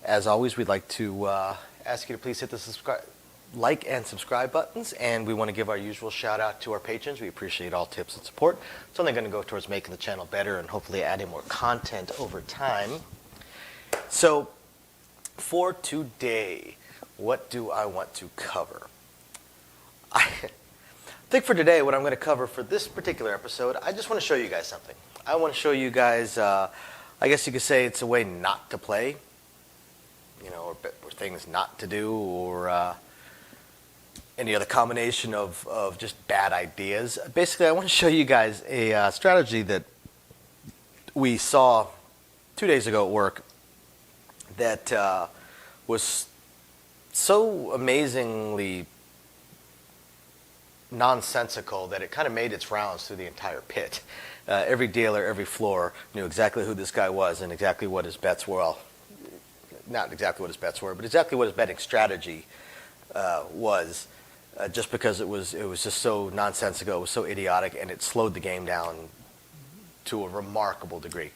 As always, we'd like to ask you to please hit the like and subscribe buttons, and we want to give our usual shout out to our patrons. We appreciate all tips and support. It's only going to go towards making the channel better and hopefully adding more content over time. So for today, what do I want to cover? I think for today, what I'm going to cover for this particular episode, I just want to show you guys something. I want to show you guys, I guess you could say it's a way not to play, or things not to do, or any other combination of just bad ideas. Basically, I want to show you guys a strategy that we saw 2 days ago at work that was so amazingly nonsensical that it kind of made its rounds through the entire pit. Every dealer, every floor knew exactly who this guy was and exactly what his bets were. Well, not exactly what his bets were, but exactly what his betting strategy was. Just because it was just so nonsensical, it was so idiotic, and it slowed the game down to a remarkable degree.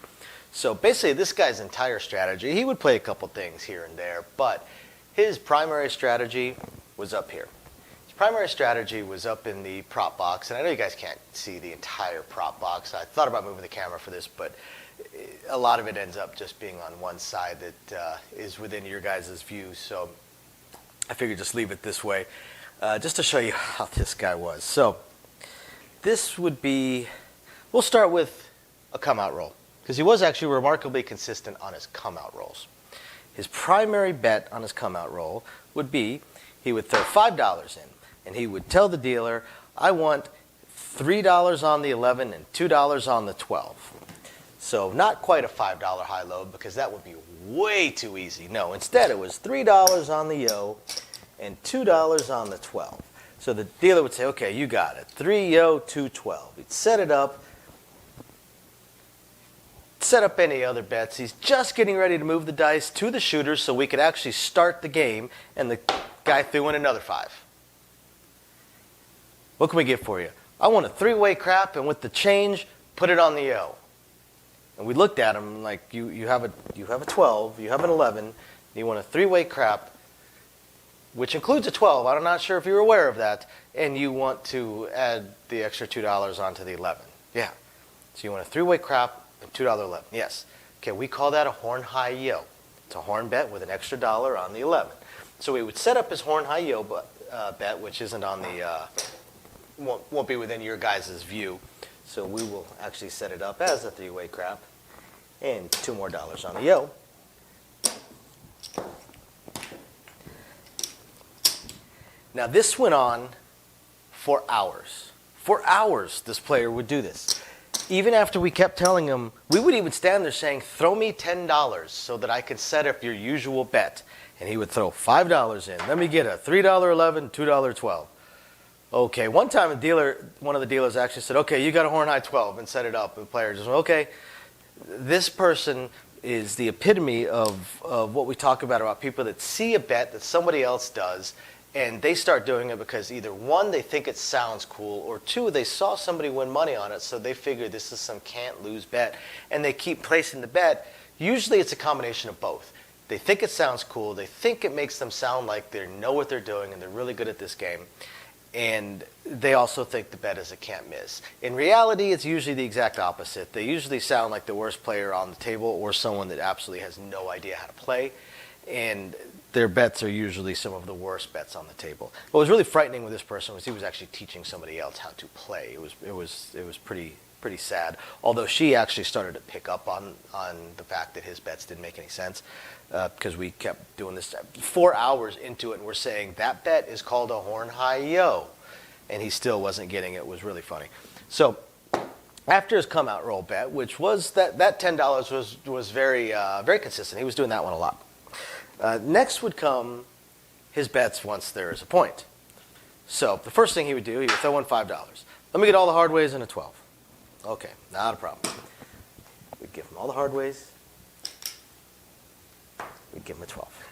So basically, this guy's entire strategy, he would play a couple things here and there, but his primary strategy was up here. His primary strategy was up in the prop box, and I know you guys can't see the entire prop box. I thought about moving the camera for this, but a lot of it ends up just being on one side that is within your guys' view, so I figured just leave it this way. Just to show you how this guy was. So this would be, we'll start with a come-out roll, because he was actually remarkably consistent on his come-out rolls. His primary bet on his come-out roll would be he would throw $5 in, and he would tell the dealer, I want $3 on the 11 and $2 on the 12. So not quite a $5 high load, because that would be way too easy. No, instead it was $3 on the yo and $2 on the 12. So the dealer would say, okay, you got it. 3 yo, 2 12. He'd set it up, set up any other bets. He's just getting ready to move the dice to the shooters so we could actually start the game, and the guy threw in another 5. What can we get for you? I want a 3-way crap, and with the change, put it on the yo. And we looked at him like, you have a 12, you have an 11, and you want a 3-way crap, which includes a 12. I'm not sure if you're aware of that. And you want to add the extra $2 onto the 11. Yeah. So you want a 3-way crap and $2 11. Yes. Okay, we call that a horn high yo. It's a horn bet with an extra $1 on the 11. So we would set up his horn high yo bet, which isn't on the, won't be within your guys' view. So we will actually set it up as a 3-way crap and $2 more on the yo. Now this went on for hours. For hours this player would do this. Even after we kept telling him, we would even stand there saying, throw me $10 so that I could set up your usual bet. And he would throw $5 in. Let me get a $3 11, $2 12. Okay, one time one of the dealers actually said, okay, you got a horn high 12, and set it up. And the player just went, okay. This person is the epitome of what we talk about people that see a bet that somebody else does, and they start doing it because either one, they think it sounds cool, or two, they saw somebody win money on it, so they figure this is some can't lose bet, and they keep placing the bet. Usually it's a combination of both. They think it sounds cool, they think it makes them sound like they know what they're doing and they're really good at this game, and they also think the bet is a can't miss. In reality, it's usually the exact opposite. They usually sound like the worst player on the table, or someone that absolutely has no idea how to play, and their bets are usually some of the worst bets on the table. What was really frightening with this person was he was actually teaching somebody else how to play. It was pretty sad. Although she actually started to pick up on the fact that his bets didn't make any sense, because we kept doing this 4 hours into it, and we're saying that bet is called a horn high yo, and he still wasn't getting it. It was really funny. So after his come out roll bet, which was that $10 was very very consistent. He was doing that one a lot. Next would come his bets once there is a point. So the first thing he would do, he would throw in $5. Let me get all the hard ways in a 12. Okay, not a problem. We'd give him all the hard ways. We'd give him a 12.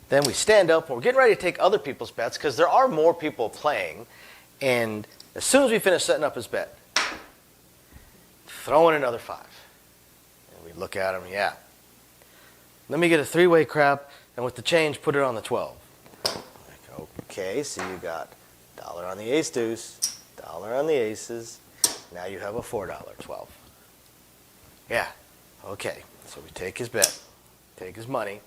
Then we stand up, and we're getting ready to take other people's bets, because there are more people playing. And as soon as we finish setting up his bet, throw in another 5. And we look at him, yeah. let me get a three-way crap, and with the change, put it on the 12. Like, okay, so you got dollar on the ace deuce, dollar on the aces. Now you have a $4 12. Yeah, okay. So we take his bet, take his money,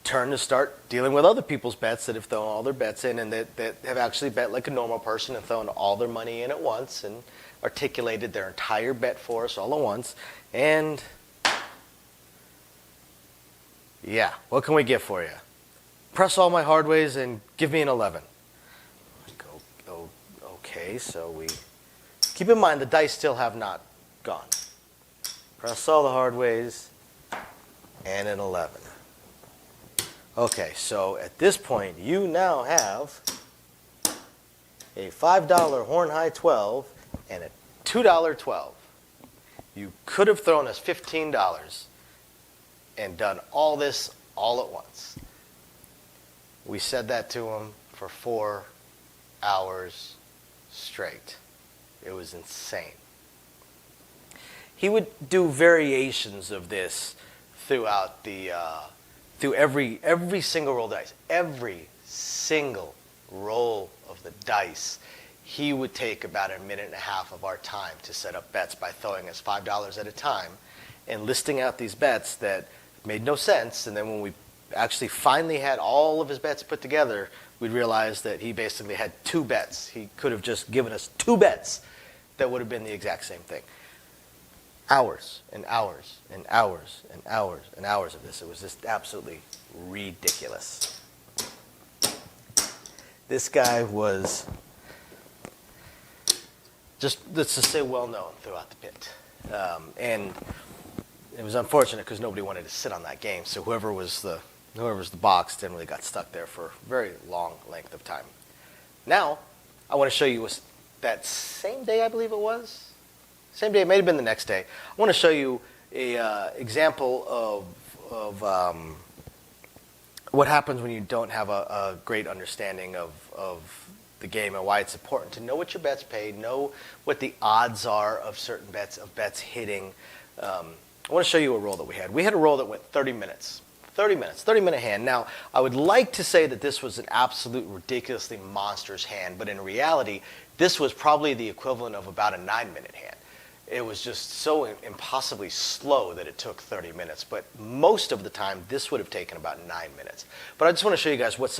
turn to start dealing with other people's bets that have thrown all their bets in and that have actually bet like a normal person and thrown all their money in at once and articulated their entire bet for us all at once. And yeah, what can we get for you? Press all my hard ways and give me an 11. Okay, so we keep in mind the dice still have not gone. Press all the hard ways and an 11. Okay, so at this point you now have a $5 horn high 12 and a $2 12. You could have thrown us $15 and done all this all at once. We said that to him for 4 hours straight. It was insane. He would do variations of this throughout through every single roll of dice. Every single roll of the dice, he would take about a minute and a half of our time to set up bets by throwing us $5 at a time and listing out these bets that made no sense. And then when we actually finally had all of his bets put together, we'd realize that he basically had 2 bets. He could have just given us 2 bets that would have been the exact same thing. Hours and hours and hours and hours and hours of this. It was just absolutely ridiculous. This guy was just, let's just say, well known throughout the pit. And it was unfortunate because nobody wanted to sit on that game. So whoever was the box generally got stuck there for a very long length of time. Now, I want to show you that same day, I believe it was. Same day, it may have been the next day. I want to show you a example of what happens when you don't have a great understanding of the game and why it's important to know what your bets pay, know what the odds are of certain bets hitting. I want to show you a roll that we had. We had a roll that went 30 minutes. 30-minute hand. Now, I would like to say that this was an absolute ridiculously monstrous hand, but in reality, this was probably the equivalent of about a 9-minute hand. It was just so impossibly slow that it took 30 minutes, but most of the time, this would have taken about 9 minutes. But I just want to show you guys what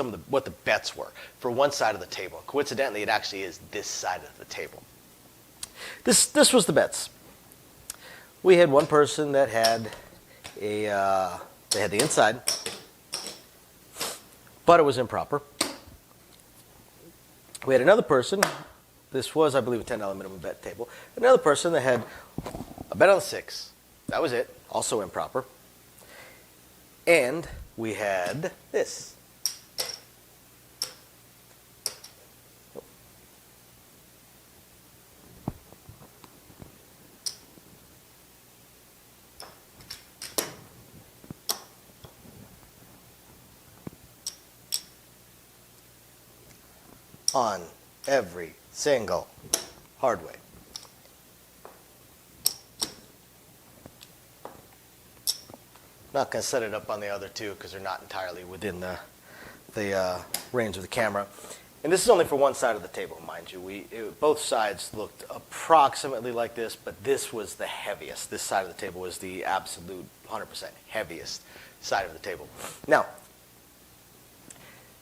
the bets were for one side of the table. Coincidentally, it actually is this side of the table. This was the bets. We had one person that had they had the inside, but it was improper. We had another person, this was, I believe, a $10 minimum bet table. Another person that had a bet on the 6. That was it, also improper. And we had this. On every single hard way. Not going to set it up on the other two because they're not entirely within the range of the camera. And this is only for one side of the table, mind you. Both sides looked approximately like this, but this was the heaviest. This side of the table was the absolute 100% heaviest side of the table. Now,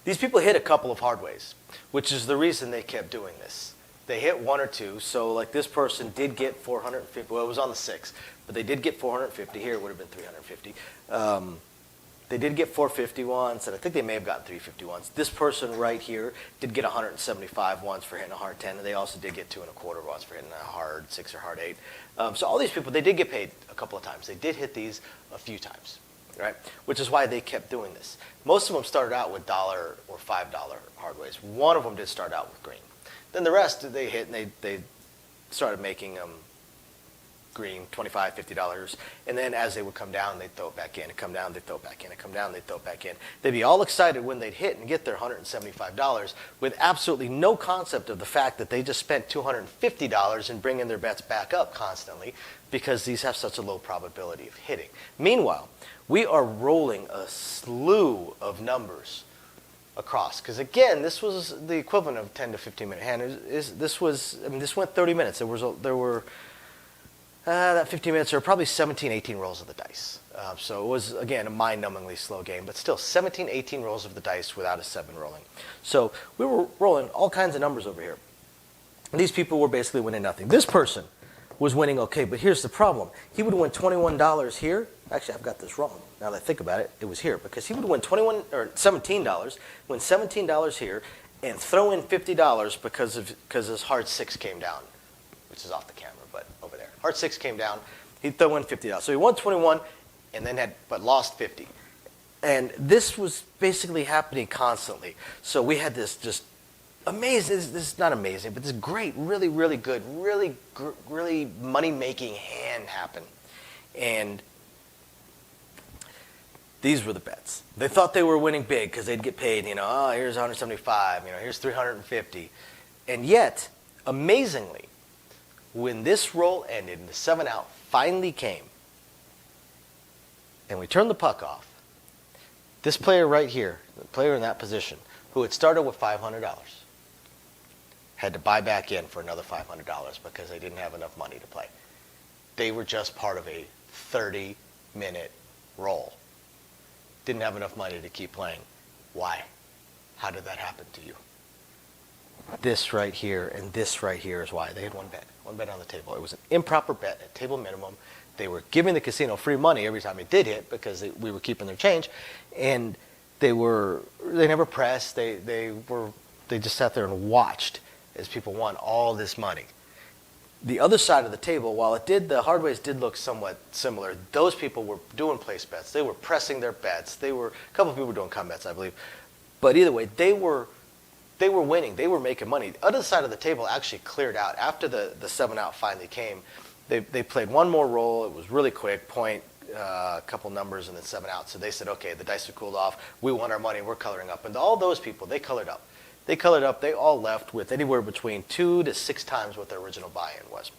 these people hit a couple of hard ways, which is the reason they kept doing this. They hit 1 or 2, so like this person did get 450. Well, it was on the 6, but they did get 450. Here it would have been 350. They did get 450 once, and I think they may have gotten 350 once. This person right here did get 175 once for hitting a hard 10, and they also did get 2 1/4 once for hitting a hard 6 or hard 8. So all these people, they did get paid a couple of times. They did hit these a few times. Right? Which is why they kept doing this. Most of them started out with $1 or $5 hard ways. One of them did start out with green. Then the rest, they hit and they started making green, $25, $50. And then as they would come down, they'd throw it back in and come down, they'd throw it back in and come down, they'd throw it back in. They'd be all excited when they'd hit and get their $175 with absolutely no concept of the fact that they just spent $250 in bringing their bets back up constantly. because these have such a low probability of hitting. Meanwhile, we are rolling a slew of numbers across, because again, this was the equivalent of 10 to 15 minute hand. This went 30 minutes. There were that 15 minutes, there were probably 17, 18 rolls of the dice. So it was, again, a mind-numbingly slow game, but still 17, 18 rolls of the dice without a 7 rolling. So we were rolling all kinds of numbers over here. And these people were basically winning nothing. This person was winning okay, but here's the problem. He would win $21 here. Actually, I've got this wrong. Now that I think about it, it was here, because he would win $17, win $17 here, and throw in $50 because his hard 6 came down, which is off the camera, but over there. Hard 6 came down. He'd throw in $50. So he won 21 and then lost 50. And this was basically happening constantly. So we had this just amazing, this is not amazing, but this great, really, really good, really money-making hand happen. And these were the bets. They thought they were winning big because they'd get paid, oh, here's 175, here's 350. And yet, amazingly, when this roll ended and the 7 out finally came, and we turned the puck off, this player right here, the player in that position, who had started with $500, had to buy back in for another $500 because they didn't have enough money to play. They were just part of a 30-minute roll. Didn't have enough money to keep playing. Why? How did that happen to you? This right here and this right here is why. They had one bet on the table. It was an improper bet at table minimum. They were giving the casino free money every time it did hit because we were keeping their change, and they never pressed. They just sat there and watched as people won all this money. The other side of the table, while the hard ways did look somewhat similar, those people were doing place bets. They were pressing their bets. A couple of people were doing come bets, I believe. But either way, they were winning. They were making money. The other side of the table actually cleared out. After the 7 out finally came, they played one more roll. It was really quick, point, a couple numbers, and then 7 out. So they said, okay, the dice are cooled off. We won our money. We're coloring up. And all those people, they colored up. They all left with anywhere between 2 to 6 times what their original buy-in was.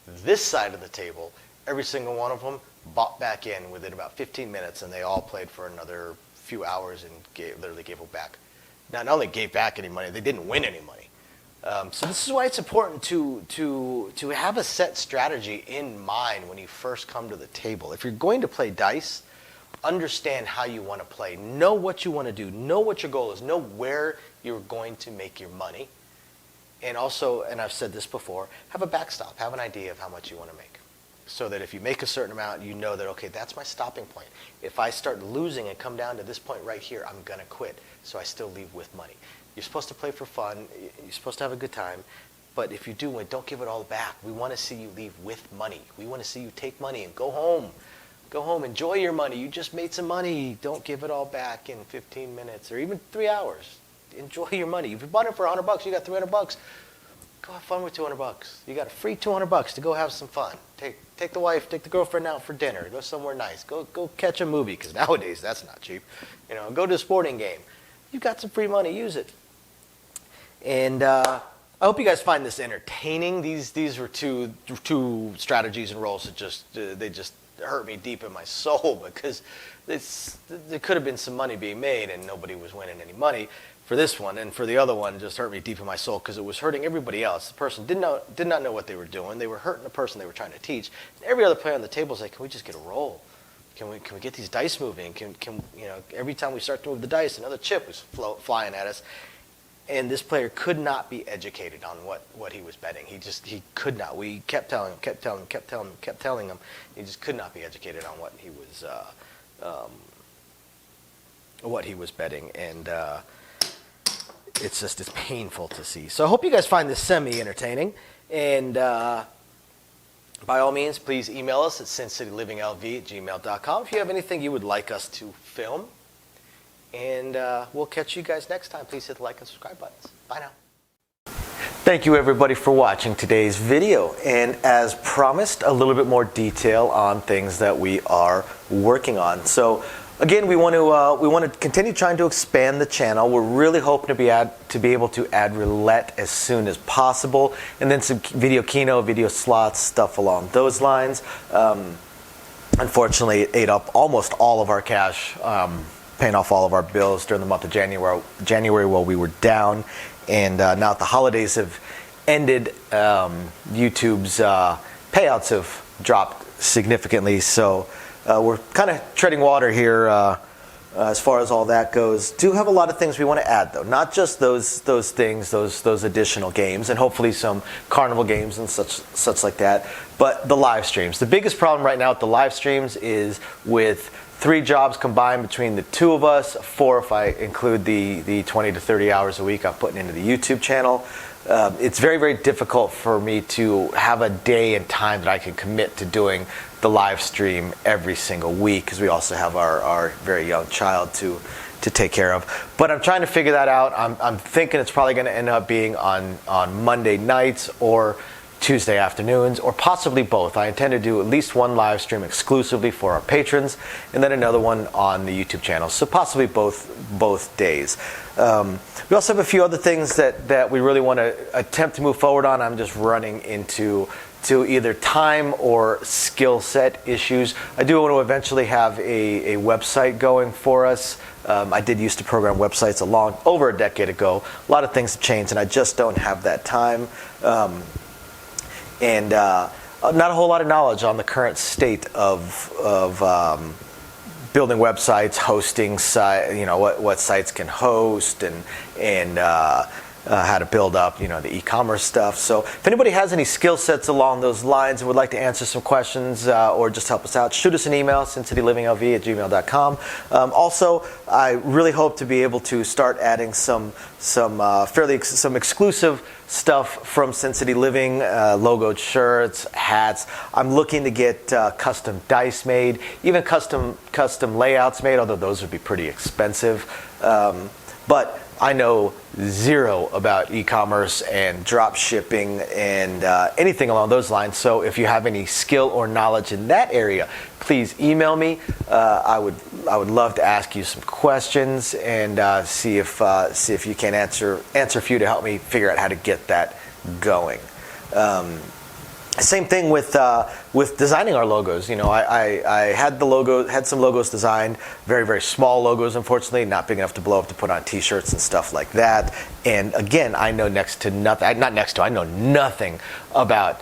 This side of the table, every single one of them bought back in within about 15 minutes, and they all played for another few hours and literally gave it back. Not only gave back any money, they didn't win any money. So this is why it's important to have a set strategy in mind when you first come to the table. If you're going to play dice, understand how you want to play. Know what you want to do. Know what your goal is. Know where you're going to make your money. And also, and I've said this before, have a backstop. Have an idea of how much you want to make. So that if you make a certain amount, you know that, okay, that's my stopping point. If I start losing and come down to this point right here, I'm going to quit. So I still leave with money. You're supposed to play for fun. You're supposed to have a good time. But if you do win, don't give it all back. We want to see you leave with money. We want to see you take money and go home. Go home. Enjoy your money. You just made some money. Don't give it all back in 15 minutes or even 3 hours. Enjoy your money. If you bought it for $100, you got $300. Go have fun with $200. You got a free $200 to go have some fun. Take the wife, take the girlfriend out for dinner. Go somewhere nice. Go catch a movie, because nowadays that's not cheap. Go to a sporting game. You've got some free money. Use it. And I hope you guys find this entertaining. These were two strategies and rolls that they just hurt me deep in my soul, because there could have been some money being made and nobody was winning any money for this one, and for the other one, just hurt me deep in my soul because it was hurting everybody else. The person did not know what they were doing. They were hurting the person they were trying to teach. And every other player on the table was like, "Can we just get a roll? Can we get these dice moving? Can every time we start to move the dice, another chip was flying at us." And this player could not be educated on what he was betting. He could not. We kept telling him. He just could not be educated on what he was betting, and it's painful to see. So I hope you guys find this semi-entertaining, and by all means, please email us at sincitylivinglv@gmail.com if you have anything you would like us to film. And we'll catch you guys next time. Please hit the like and subscribe buttons. Bye now. Thank you everybody for watching today's video. And as promised, a little bit more detail on things that we are working on. So Again, we want to continue trying to expand the channel. We're really hoping to be able to add roulette as soon as possible, and then some video keno, video slots, stuff along those lines. Unfortunately, it ate up almost all of our cash, paying off all of our bills during the month of January while we were down, and now that the holidays have ended, YouTube's payouts have dropped significantly. So we're kind of treading water here as far as all that goes. Do have a lot of things we want to add, though. Not just those things, those additional games, and hopefully some carnival games and such like that, but the live streams. The biggest problem right now with the live streams is with 3 jobs combined between the 2 of us, 4 if I include the 20 to 30 hours a week I'm putting into the YouTube channel. It's very, very difficult for me to have a day and time that I can commit to doing the live stream every single week, because we also have our very young child to take care of. But I'm trying to figure that out. I'm thinking it's probably going to end up being on Monday nights or Tuesday afternoons, or possibly both. I intend to do at least one live stream exclusively for our patrons, and then another one on the YouTube channel. So possibly both days. We also have a few other things that we really want to attempt to move forward on. I'm just running into either time or skill set issues. I do want to eventually have a website going for us. I did used to program websites over a decade ago. A lot of things have changed, and I just don't have that time. And not a whole lot of knowledge on the current state of building websites, hosting what sites can host, and how to build up the e-commerce stuff. So if anybody has any skill sets along those lines and would like to answer some questions or just help us out, shoot us an email, sincitylivingLV@gmail.com. Also, I really hope to be able to start adding some exclusive stuff from Sin City Living, logoed shirts, hats. I'm looking to get custom dice made, even custom layouts made, although those would be pretty expensive. But I know zero about e-commerce and drop shipping and anything along those lines. So if you have any skill or knowledge in that area, please email me. I would love to ask you some questions and see if you can answer a few to help me figure out how to get that going. Same thing with designing our logos. I had some logos designed, very, very small logos, unfortunately, not big enough to blow up to put on T-shirts and stuff like that. And again, I know I know nothing about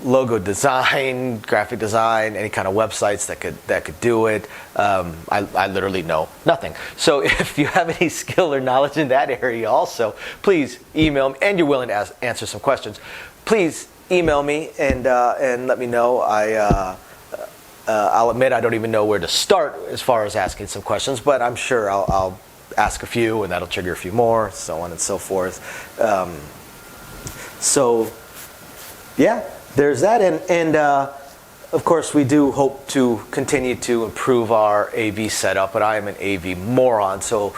logo design, graphic design, any kind of websites that could do it. I literally know nothing. So if you have any skill or knowledge in that area, also please email me, and you're willing to answer some questions. Please email me and let me know. I'll admit I don't even know where to start as far as asking some questions, but I'm sure I'll ask a few, and that'll trigger a few more, so on and so forth. So yeah, there's that, and of course we do hope to continue to improve our AV setup, but I am an AV moron, so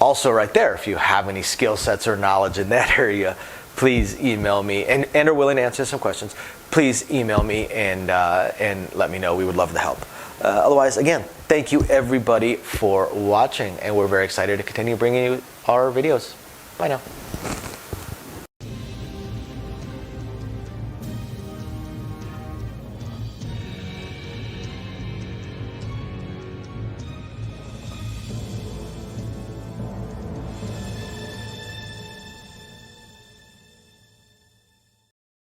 also right there, if you have any skill sets or knowledge in that area, please email me, and are willing to answer some questions. Please email me and let me know. We would love to help. Otherwise, again, thank you everybody for watching, and we're very excited to continue bringing you our videos. Bye now.